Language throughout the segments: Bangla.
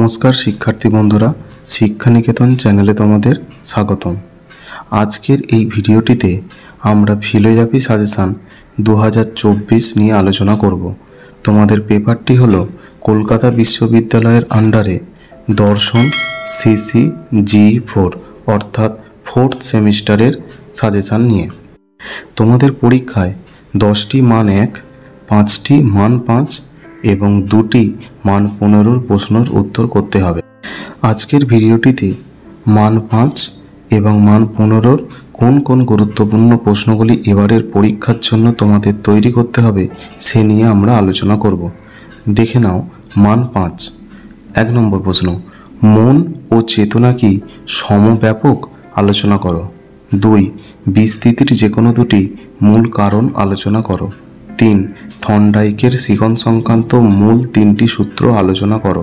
নমস্কার শিক্ষার্থী বন্ধুরা, শিক্ষানিকেতন চ্যানেলে তোমাদের স্বাগতম। আজকের এই ভিডিওটিতে আমরা ফিলোজফি সাজেশান 2024 নিয়ে আলোচনা করব। তোমাদের পেপারটি হলো কলকাতা বিশ্ববিদ্যালয়ের আন্ডারে দর্শন সিসি G4 অর্থাৎ 4th সেমিস্টারের সাজেশান নিয়ে। তোমাদের পরীক্ষায় 10টি মান 1, 5টি মান 5 এবং 2টি মান 15 প্রশ্নের উত্তর করতে হবে। আজকের ভিডিওটিতে মান 5 এবং মান 15 কোন কোন গুরুত্বপূর্ণ প্রশ্নগুলি এবারের পরীক্ষার জন্য তোমাদের তৈরি করতে হবে সে নিয়ে আমরা আলোচনা করব। দেখে নাও মান 5। 1 নম্বর প্রশ্ন, মন ও চেতনা কি সমব্যাপক? আলোচনা করো। 2, বিস্তৃতির যে কোনো দুটি মূল কারণ আলোচনা করো। 3, থর্নডাইকের শিখন সংক্রান্ত মূল 3টি সূত্র আলোচনা করো।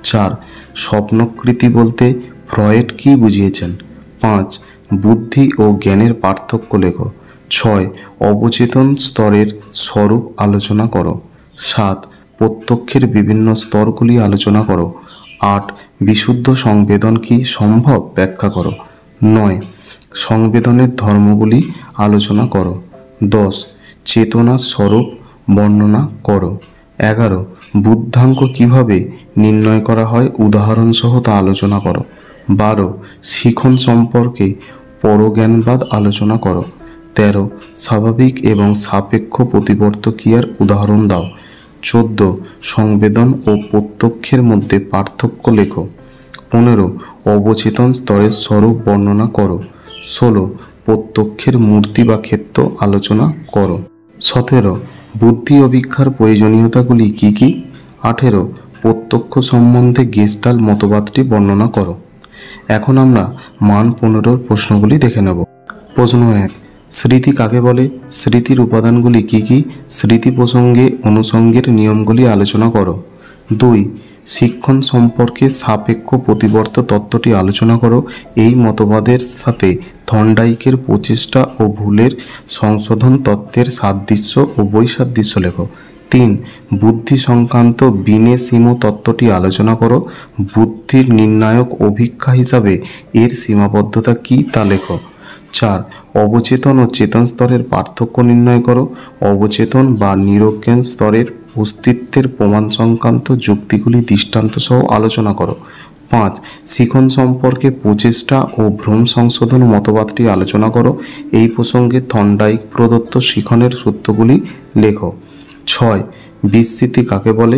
4, স্বপ্নকৃতি বলতে ফ্রয়েড কি বুঝিয়েছেন? 5, বুদ্ধি ও জ্ঞানের পার্থক্য লেখো। 6, অবচেতন স্তরের স্বরূপ আলোচনা করো। 7, প্রত্যক্ষের বিভিন্ন স্তরগুলি আলোচনা করো। 8, বিশুদ্ধ সংবেদন কি সম্ভব ব্যাখ্যা করো। 9, সংবেদনের ধর্মগুলি আলোচনা করো। 10, চেতনার স্বরূপ বর্ণনা করো। 11, বুদ্ধাঙ্ক কিভাবে নির্ণয় করা হয় উদাহরণসহ তা আলোচনা করো। 12, শিখন সম্পর্কে পরজ্ঞানবাদ আলোচনা করো। 13, স্বাভাবিক এবং সাপেক্ষ প্রতিবর্তক্রিয়ার উদাহরণ দাও। 14, সংবেদন ও প্রত্যক্ষের মধ্যে পার্থক্য লেখো। 15, অবচেতন স্তরের স্বরূপ বর্ণনা করো। 16, প্রত্যক্ষের মূর্তি বা ক্ষেত্র আলোচনা করো। 17, বুদ্ধি অভিক্ষার প্রয়োজনীয়তাগুলি কি কি? 18, প্রত্যক্ষ সম্বন্ধে গেস্টাল মতবাদটি বর্ণনা করো। এখন আমরা মান 15 প্রশ্নগুলি দেখে নেব। প্রশ্ন 1, স্মৃতি কাকে বলে? স্মৃতির উপাদানগুলি কি কি? স্মৃতি প্রসঙ্গে অনুষঙ্গের নিয়মগুলি আলোচনা করো। 2, শিক্ষণ সম্পর্কে সাপেক্ষ প্রতিবর্ত তত্ত্বটি আলোচনা করো। এই মতবাদের সাথে থর্নডাইকের প্রচেষ্টা ও ভুলের সংশোধন তত্ত্বের সাদৃশ্য ও বৈসাদৃশ্য লেখো। 3, বুদ্ধি সংক্রান্ত বিনেসিমো তত্ত্বটি আলোচনা করো। বুদ্ধির নির্ণায়ক অভিক্ষা হিসাবে এর সীমাবদ্ধতা কি তা লেখো। 4, অবচেতন ও চেতন স্তরের পার্থক্য নির্ণয় করো। অবচেতন বা নিরজ্ঞান স্তরের অস্তিত্বের প্রমাণ সংক্রান্ত যুক্তিগুলি দৃষ্টান্ত সহ আলোচনা করো। 5, শিখন সম্পর্কে প্রচেষ্টা ও ভ্রম সংশোধন মতবাদটি আলোচনা করো। এই প্রসঙ্গে থর্নডাইক প্রদত্ত শিখনের সূত্রগুলি লেখো। 6, বিস্মৃতি কাকে বলে?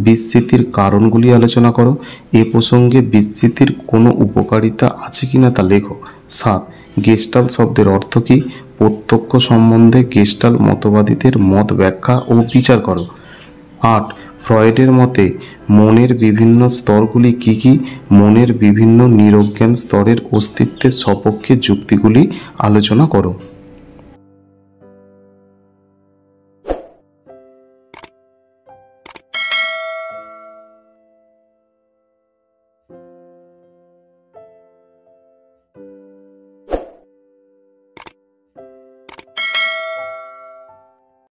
বিস্মৃতির কারণগুলি আলোচনা করো। এ প্রসঙ্গে বিস্মৃতির কোনো উপকারিতা আছে কিনা তা লেখো। 7, গেস্টাল শব্দের অর্থ কী? প্রত্যক্ষ সম্বন্ধে গেস্টাল মতবাদীদের মত ব্যাখ্যা ও বিচার করো। 8, ফ্রয়েডের মতে মনের বিভিন্ন স্তরগুলি কি কি? মনের বিভিন্ন নিরজ্ঞান স্তরের অস্তিত্বের সপক্ষে যুক্তিগুলি আলোচনা করো।